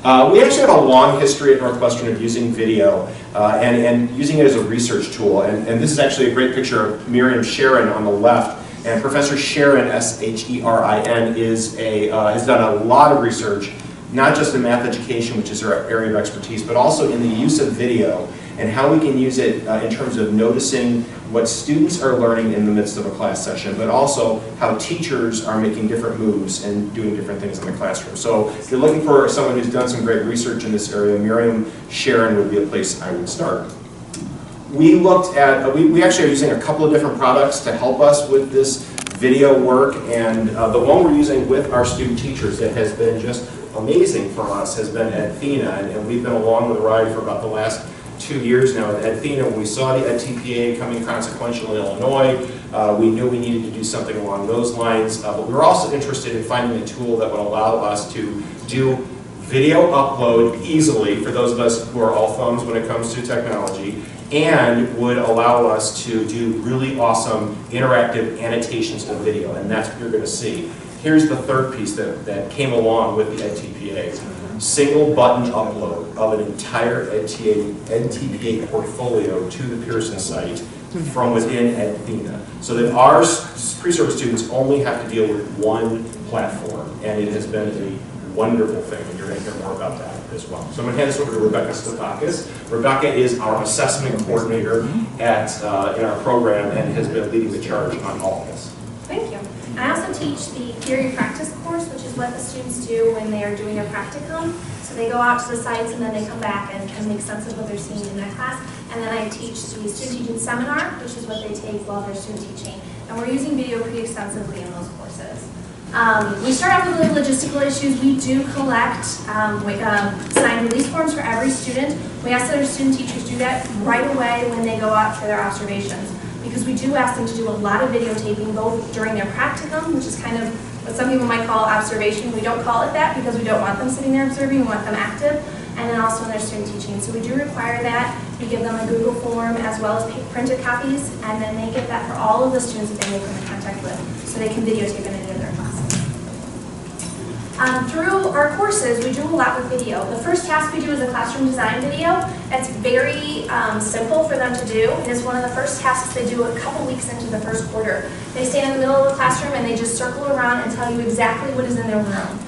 We actually have a long history at Northwestern of using video and using it as a research tool. And this is actually a great picture of Miriam Sharon on the left. And Professor Sharon, S-H-E-R-I-N, has done a lot of research, not just in math education, which is her area of expertise, but also in the use of video and how we can use it in terms of noticing what students are learning in the midst of a class session, but also how teachers are making different moves and doing different things in the classroom. So if you're looking for someone who's done some great research in this area, Miriam Sharon would be a place I would start. We looked at, we actually are using a couple of different products to help us with this video work, and the one we're using with our student teachers that has been just amazing for us has been Athena, and we've been along with the ride for about the last 2 years now. At Athena, when we saw the EdTPA coming consequential in Illinois, we knew we needed to do something along those lines, but we were also interested in finding a tool that would allow us to do video upload easily for those of us who are all thumbs when it comes to technology, and would allow us to do really awesome interactive annotations of video, and that's what you're going to see. Here's the third piece that came along with the EdTPA. Single button upload of an entire EdTPA portfolio to the Pearson site from within Athena, so that our pre-service students only have to deal with one platform, and it has been a wonderful thing, and you're going to hear more about that as well. So I'm going to hand this over to Rebecca Stefakis. Rebecca is our assessment coordinator at in our program and has been leading the charge on all of this. Thank you. I also teach the theory practice course, which is what the students do when they are doing a practicum. So they go out to the sites and then they come back and kind of make sense of what they're seeing in their class. And then I teach the student teaching seminar, which is what they take while they're student teaching. And we're using video pretty extensively in those courses. We start off with the logistical issues. We do collect signed release forms for every student. We ask that our student teachers do that right away when they go out for their observations, because we do ask them to do a lot of videotaping both during their practicum, which is kind of what some people might call observation. We don't call it that because we don't want them sitting there observing, we want them active, and then also in their student teaching. So we do require that. We give them a Google form as well as printed copies, and then they get that for all of the students that they come in contact with, so they can videotape in any of their classes. Through our courses, we do a lot with video. The first task we do is a classroom design video. It's very simple for them to do. It is one of the first tasks they do a couple weeks into the first quarter. They stand in the middle of the classroom and they just circle around and tell you exactly what is in their room.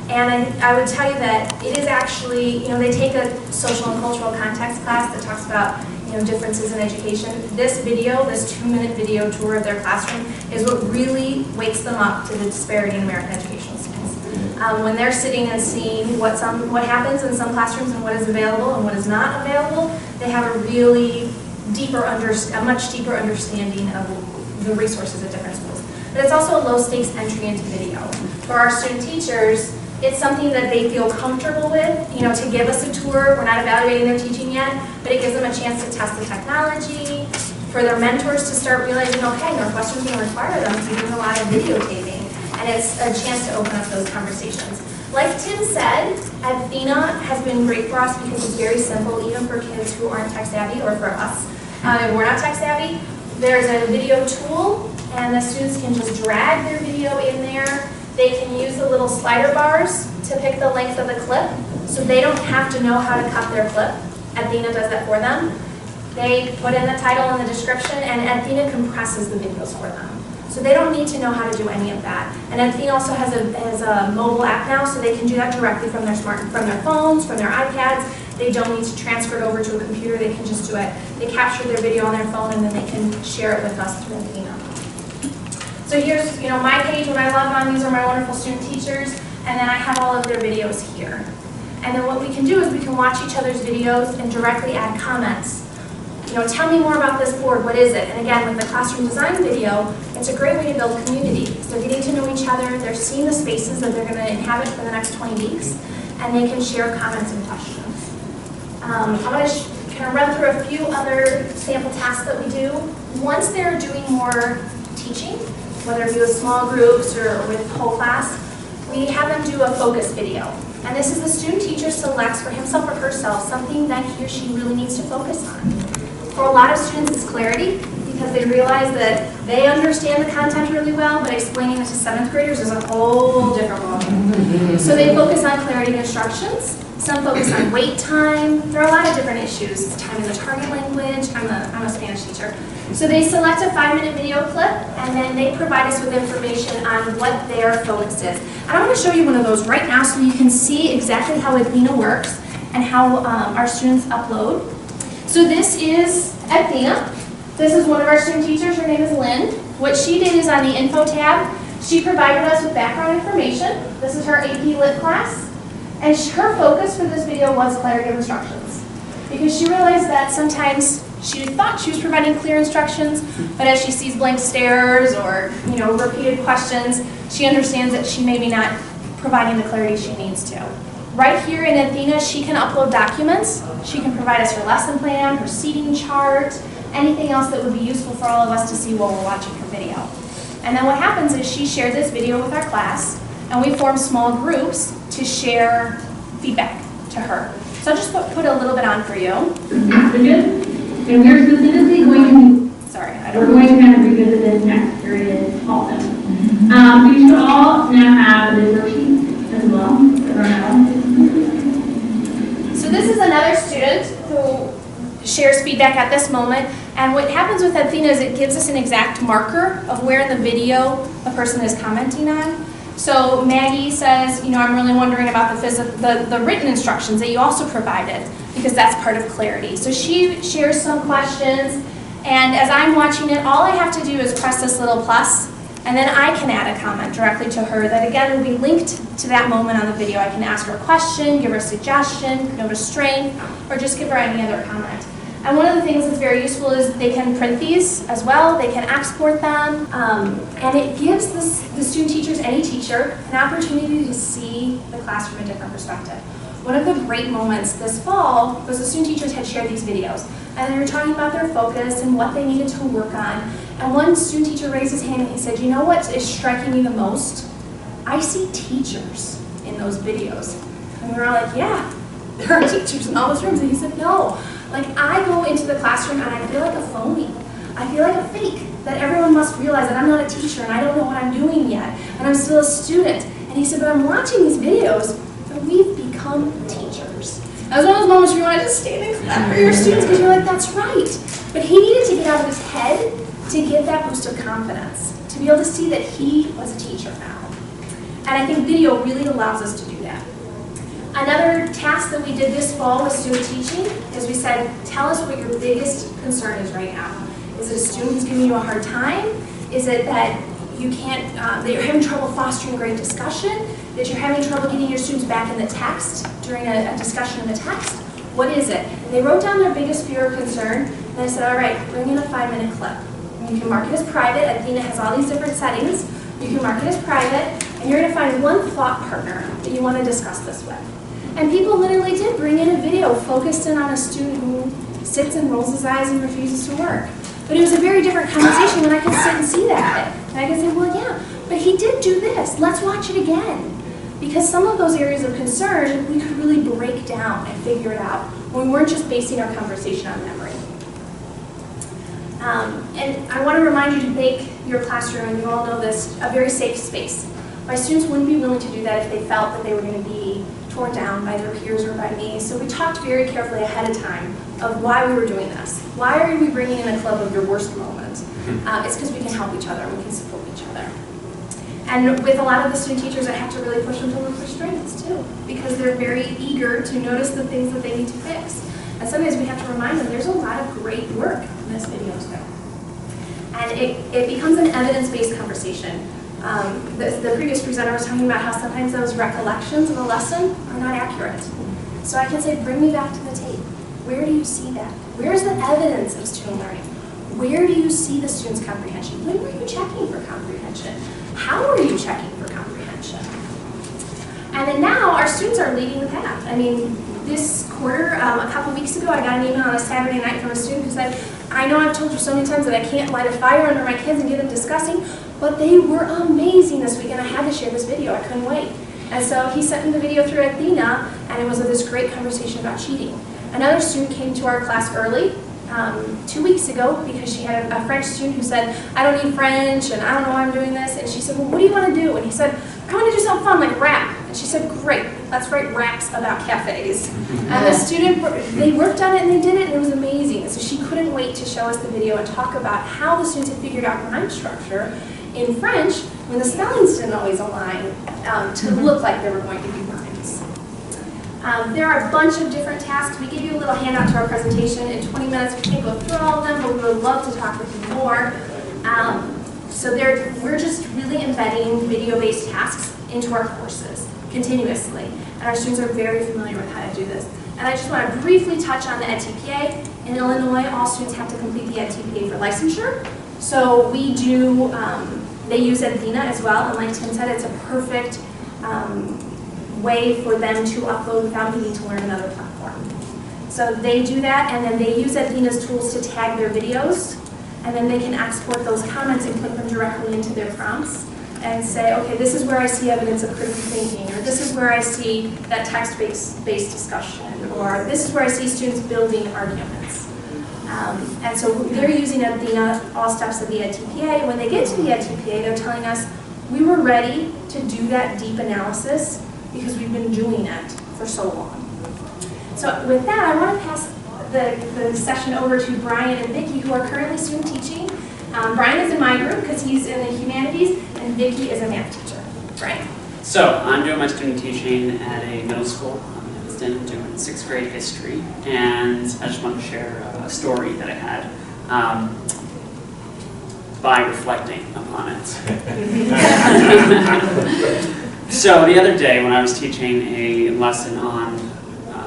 And I would tell you that it is actually, they take a social and cultural context class that talks about differences in education. This video, this 2-minute video tour of their classroom is what really wakes them up to the disparity in American educational systems. When they're sitting and seeing what happens in some classrooms and what is available and what is not available, they have a really a much deeper understanding of the resources at different schools. But it's also a low-stakes entry into video. For our student teachers, it's something that they feel comfortable with, to give us a tour. We're not evaluating their teaching yet, but it gives them a chance to test the technology, for their mentors to start realizing, okay, Northwestern's going to require them to do a lot of videotaping. And it's a chance to open up those conversations. Like Tim said, Athena has been great for us because it's very simple, even for kids who aren't tech savvy, or for us. We're not tech savvy. There's a video tool, and the students can just drag their video in there. They can use the little slider bars to pick the length of the clip, so they don't have to know how to cut their clip. Athena does that for them. They put in the title and the description, and Athena compresses the videos for them. So they don't need to know how to do any of that. And Athena also has a mobile app now, so they can do that directly from their phones, from their iPads. They don't need to transfer it over to a computer. They can just do it. They capture their video on their phone, and then they can share it with us through Athena. So here's my page when I log on. These are my wonderful student teachers, and then I have all of their videos here. And then what we can do is we can watch each other's videos and directly add comments. Tell me more about this board, what is it? And again, with the classroom design video, it's a great way to build community. So they're getting to know each other, they're seeing the spaces that they're going to inhabit for the next 20 weeks, and they can share comments and questions. I'm going to kind of run through a few other sample tasks that we do. Once they're doing more teaching, whether it be with small groups or with whole class, we have them do a focus video. And this is the student teacher selects for himself or herself something that he or she really needs to focus on. For a lot of students, it's clarity, because they realize that They understand the content really well, but explaining it to 7th graders is a whole different ballgame. So they focus on clarity of instructions. Some focus on wait time. There are a lot of different issues. Time in the target language. I'm a Spanish teacher. So they select a 5-minute video clip, and then they provide us with information on what their focus is. And I want to show you one of those right now so you can see exactly how Athena works and how our students upload. So this is Athena. This is one of our student teachers. Her name is Lynn. What she did is on the info tab, she provided us with background information. This is her AP Lit class. And her focus for this video was clarity of instructions. Because she realized that sometimes she thought she was providing clear instructions, but as she sees blank stares or repeated questions, she understands that she may be not providing the clarity she needs to. Right here in Athena, she can upload documents. She can provide us her lesson plan, her seating chart, anything else that would be useful for all of us to see while we're watching her video. And then what happens is she shared this video with our class, and we formed small groups to share feedback to her. So I'll just put a little bit on for you. And we're specifically going to, we're going to kind of revisit this next period also. We should all now have this worksheet as well. So this is another student who shares feedback at this moment. And what happens with Athena is it gives us an exact marker of where in the video a person is commenting on. So Maggie says, I'm really wondering about the written instructions that you also provided, because that's part of clarity. So she shares some questions, and as I'm watching it, all I have to do is press this little plus, and then I can add a comment directly to her that again will be linked to that moment on the video. I can ask her a question, give her a suggestion, note a strength, or just give her any other comment. And one of the things that's very useful is they can print these as well, they can export them, and it gives the student teachers, any teacher, an opportunity to see the class from a different perspective. One of the great moments this fall was the student teachers had shared these videos, and they were talking about their focus and what they needed to work on. And one student teacher raised his hand and he said, what is striking me the most? I see teachers in those videos. And we were all like, yeah, there are teachers in all those rooms. And he said, no. I go into the classroom and I feel like a phony. I feel like a fake, that everyone must realize that I'm not a teacher and I don't know what I'm doing yet, and I'm still a student. And he said, but I'm watching these videos and we've become teachers. That was one of those moments where you wanted to stand and clap for your students because you're like, that's right. But he needed to get out of his head to get that boost of confidence, to be able to see that he was a teacher now. And I think video really allows us to do that. Another task that we did this fall with student teaching is we said, tell us what your biggest concern is right now. Is it a student who's giving you a hard time? Is it that you can't, that you're having trouble fostering great discussion? That you're having trouble getting your students back in the text during a discussion in the text? What is it? And they wrote down their biggest fear or concern, and I said, all right, bring in a 5-minute clip. And you can mark it as private. Athena has all these different settings. You can mark it as private, and you're going to find one thought partner that you want to discuss this with. And people literally did bring in a video focused in on a student who sits and rolls his eyes and refuses to work. But it was a very different conversation when I could sit and see that. And I could say, well, yeah, but he did do this. Let's watch it again. Because some of those areas of concern, we could really break down and figure it out when we weren't just basing our conversation on memory. And I want to remind you to make your classroom, and you all know this, a very safe space. My students wouldn't be willing to do that if they felt that they were going to be torn down by their peers or by me. So we talked very carefully ahead of time of why we were doing this. Why are we bringing in a club of your worst moments? It's because we can help each other and we can support each other. And with a lot of the student teachers, I have to really push them to look for strengths too, because they're very eager to notice the things that they need to fix. And sometimes we have to remind them there's a lot of great work in this video too. And it becomes an evidence-based conversation. The previous presenter was talking about how sometimes those recollections of a lesson are not accurate. So I can say, bring me back to the tape. Where do you see that? Where's the evidence of student learning? Where do you see the student's comprehension? When were you checking for comprehension? How are you checking for comprehension? And then now our students are leading the path. I mean, this quarter, a couple weeks ago, I got an email on a Saturday night from a student who said, I know I've told you so many times that I can't light a fire under my kids and get them discussing, but they were amazing this week and I had to share this video. I couldn't wait. And so he sent me the video through Athena, and it was this great conversation about cheating. Another student came to our class early 2 weeks ago because she had a French student who said, I don't need French and I don't know why I'm doing this. And she said, well, what do you want to do? And he said, I want to do something fun like rap. And she said, great, let's write raps about cafes. And the student, they worked on it and they did it and it was amazing. So she couldn't wait to show us the video and talk about how the students had figured out rhyme structure in French when the spellings didn't always align to look like they were going to be rhymes. There are a bunch of different tasks. We give you a little handout to our presentation. In 20 minutes, we can't go through all of them, but we would love to talk with you more. We're just really embedding video-based tasks into our courses continuously. And our students are very familiar with how to do this. And I just want to briefly touch on the EdTPA. In Illinois, all students have to complete the EdTPA for licensure. So we do, they use Athena as well. And like Tim said, it's a perfect way for them to upload without needing to learn another platform. So they do that, and then they use Athena's tools to tag their videos, and then they can export those comments and put them directly into their prompts and say, okay, this is where I see evidence of critical thinking, or this is where I see that text-based discussion, or this is where I see students building arguments. And so they're using Athena all steps of the EdTPA. When they get to the EdTPA, they're telling us, we were ready to do that deep analysis because we've been doing it for so long. So with that, I want to pass the session over to Brian and Vicki, who are currently student teaching. Brian is in my group because he's in the humanities, and Vicki is a math teacher. Brian? So I'm doing my student teaching at a middle school. I'm doing 6th grade history, and I just want to share a story that I had by reflecting upon it. So the other day when I was teaching a lesson on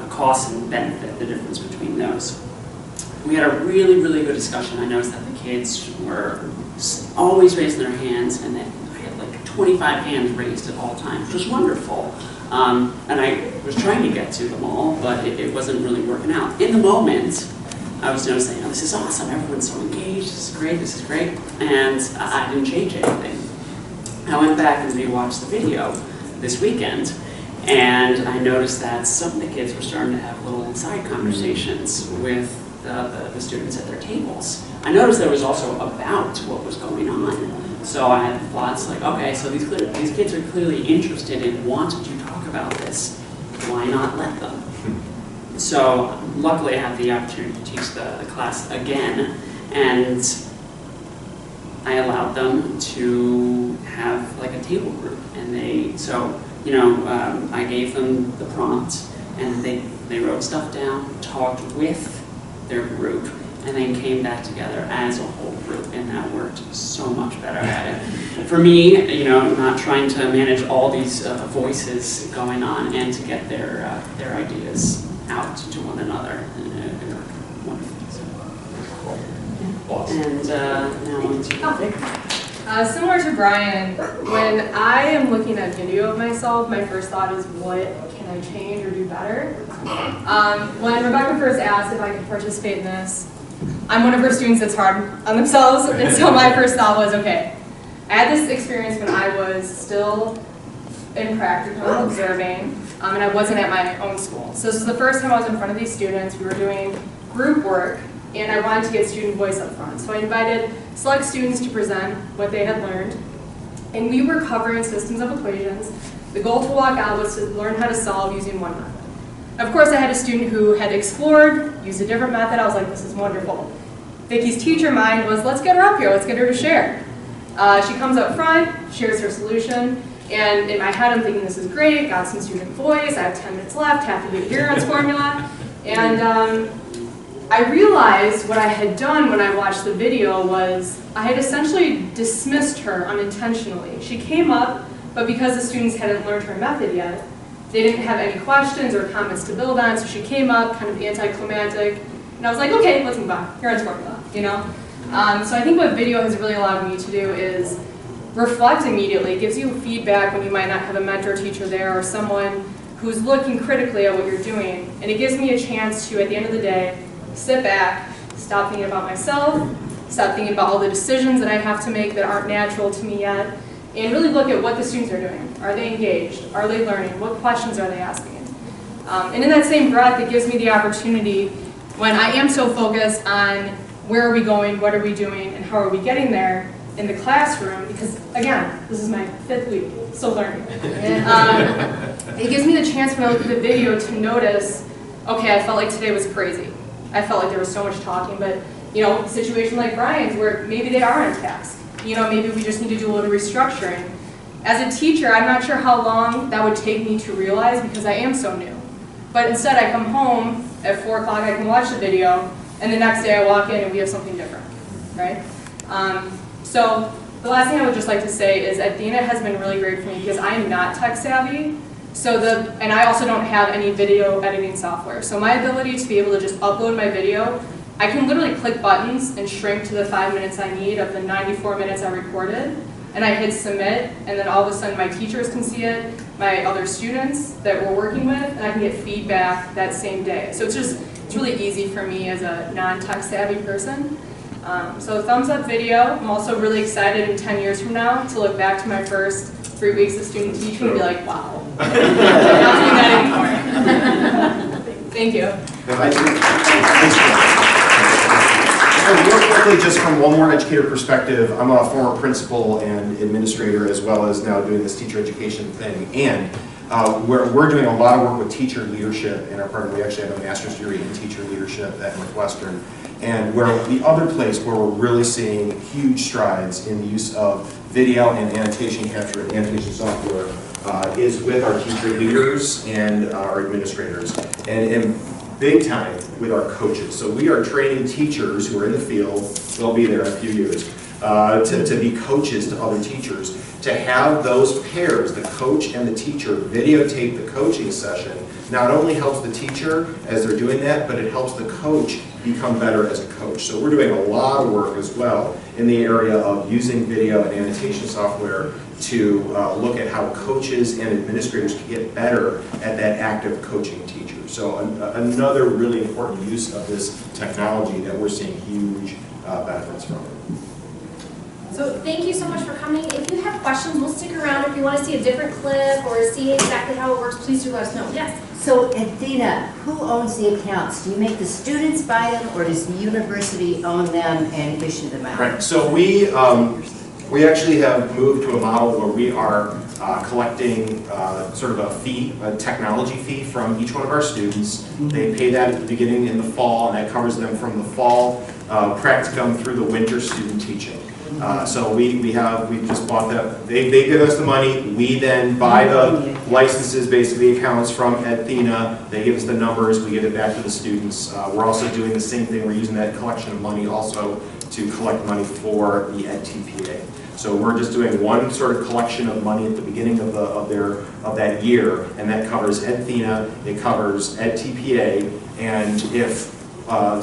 cost and benefit, the difference between those, we had a really, really good discussion. I noticed that the kids were always raising their hands, and then I had like 25 hands raised at all times, which was wonderful. And I was trying to get to them all, but it wasn't really working out. In the moment, I was noticing, oh, this is awesome, everyone's so engaged, this is great, and I didn't change anything. I went back and rewatched the video this weekend, and I noticed that some of the kids were starting to have little side conversations with the students at their tables. I noticed there was also about what was going on. So I had thoughts like, okay, so these kids are clearly interested in wanting to talk about this. Why not let them? So luckily I had the opportunity to teach the class again, and I allowed them to have like a table group. And I gave them the prompt, and they wrote stuff down, talked with their group, and then came back together as a whole group, and that worked so much better at it. For me, not trying to manage all these voices going on and to get their ideas out to one another, it worked wonderfully. And now on to Vic. Similar to Brian, when I am looking at video of myself, my first thought is, what can I change or do better? When Rebecca first asked if I could participate in this, I'm one of her students that's hard on themselves, and so my first thought was, okay, I had this experience when I was still in practicum observing, and I wasn't at my own school. So this was the first time I was in front of these students. We were doing group work, and I wanted to get student voice up front. So I invited select students to present what they had learned, and we were covering systems of equations. The goal to walk out was to learn how to solve using one method. Of course, I had a student who had explored, used a different method. I was like, this is wonderful. Vicki's teacher mind was, let's get her up here, let's get her to share. She comes up front, shares her solution, and in my head I'm thinking, this is great, got some student voice, I have 10 minutes left, have to do Heron's formula. And I realized what I had done when I watched the video was I had essentially dismissed her unintentionally. She came up, but because the students hadn't learned her method yet, they didn't have any questions or comments to build on, so she came up kind of anticlimactic, and I was like, okay, let's move on, Heron's formula, So I think what video has really allowed me to do is reflect immediately. It gives you feedback when you might not have a mentor teacher there or someone who's looking critically at what you're doing, and it gives me a chance to, at the end of the day, sit back, stop thinking about myself, stop thinking about all the decisions that I have to make that aren't natural to me yet, and really look at what the students are doing. Are they engaged? Are they learning? What questions are they asking? And in that same breath, it gives me the opportunity when I am so focused on where are we going, what are we doing, and how are we getting there in the classroom, because again, this is my 5th week, still learning. It gives me the chance when I look at the video to notice, okay, I felt like today was crazy. I felt like there was so much talking, but you know, a situation like Brian's where maybe they are on task. You know, maybe we just need to do a little restructuring. As a teacher, I'm not sure how long that would take me to realize because I am so new. But instead, I come home at 4 o'clock, I can watch the video, and the next day I walk in and we have something different, right? So the last thing I would just like to say is Athena has been really great for me because I am not tech savvy, and I also don't have any video editing software. So my ability to be able to just upload my video, I can literally click buttons and shrink to the 5 minutes I need of the 94 minutes I recorded, and I hit submit, and then all of a sudden my teachers can see it, my other students that we're working with, and I can get feedback that same day. So it's really easy for me as a non-tech savvy person. So thumbs up video. I'm also really excited in 10 years from now to look back to my first 3 weeks of student teaching and be like, wow, I'm not doing that anymore. Thank you. Real quickly, just from one more educator perspective, I'm a former principal and administrator as well as now doing this teacher education thing. And we're doing a lot of work with teacher leadership in our program. We actually have a master's degree in teacher leadership at Northwestern. And where the other place where we're really seeing huge strides in the use of video and annotation capture and annotation software is with our teacher leaders and our administrators. And big time with our coaches. So we are training teachers who are in the field, they'll be there in a few years, to be coaches to other teachers, to have those pairs, the coach and the teacher, videotape the coaching session. Not only helps the teacher as they're doing that, but it helps the coach become better as a coach. So we're doing a lot of work as well in the area of using video and annotation software to look at how coaches and administrators can get better at that active coaching teacher. So another really important use of this technology that we're seeing huge benefits from. So thank you so much for coming. If you have questions, we'll stick around. If you want to see a different clip or see exactly how it works, please do let us know. Yes? So Athena, who owns the accounts? Do you make the students buy them, or does the university own them and issue them out? Right, so we actually have moved to a model where we are collecting sort of a fee, a technology fee from each one of our students. They pay that at the beginning in the fall, and that covers them from the fall practicum through the winter student teaching. So we just bought that. They give us the money. We then buy the licenses, basically accounts from Athena. They give us the numbers. We give it back to the students. We're also doing the same thing. We're using that collection of money also to collect money for the EdTPA. So we're just doing one sort of collection of money at the beginning of that year, and that covers Athena. It covers EdTPA, and if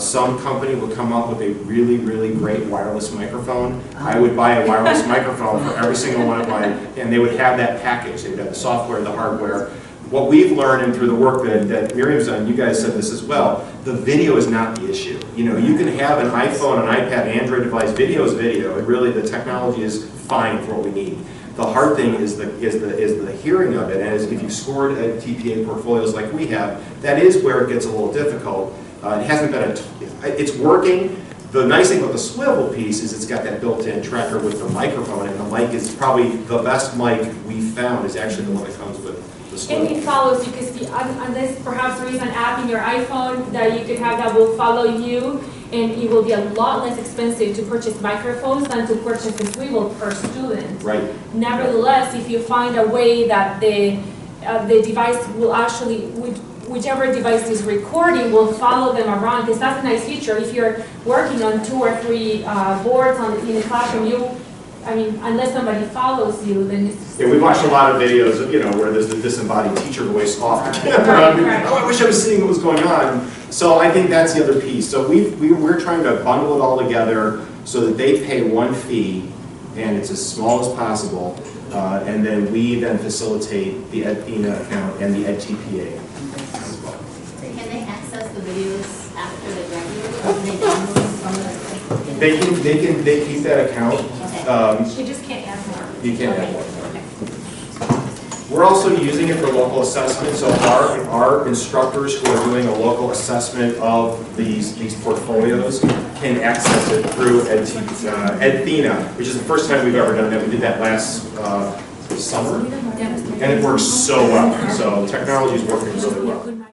some company would come up with a really, really great wireless microphone, I would buy a wireless microphone for every single one of my, and they would have that package. They would have the software, the hardware. What we've learned and through the work that Miriam's done, you guys said this as well, the video is not the issue. You know, you can have an iPhone, an iPad, Android device, video is video, and really the technology is fine for what we need. The hard thing is the hearing of it, and if you've scored at TPA portfolios like we have, that is where it gets a little difficult. It hasn't been it's working. The nice thing about the swivel piece is it's got that built-in tracker with the microphone, and the mic is probably the best mic we found is actually the one that comes with the swivel. And it follows you, because unless perhaps there is an app in your iPhone that you could have that will follow you, and it will be a lot less expensive to purchase microphones than to purchase a swivel per student. Right. Nevertheless, if you find a way that the device will actually, whichever device is recording will follow them around, because that's a nice feature. If you're working on 2 or 3 boards in the classroom, unless somebody follows you, then it's... Yeah, we've watched a lot of videos of, where there's the disembodied teacher voice off the camera. Right. Oh, I wish I was seeing what was going on. So I think that's the other piece. So we're trying to bundle it all together so that they pay one fee, and it's as small as possible, and then we then facilitate the Athena account and the EdTPA. Can they access the videos after they graduate? Or can they download from the... They keep that account. You just can't add more. You can't add more. We're also using it for local assessment, so our instructors who are doing a local assessment of these portfolios can access it through Edthena, which is the first time we've ever done that. We did that last summer, and it works so well. So technology is working really well.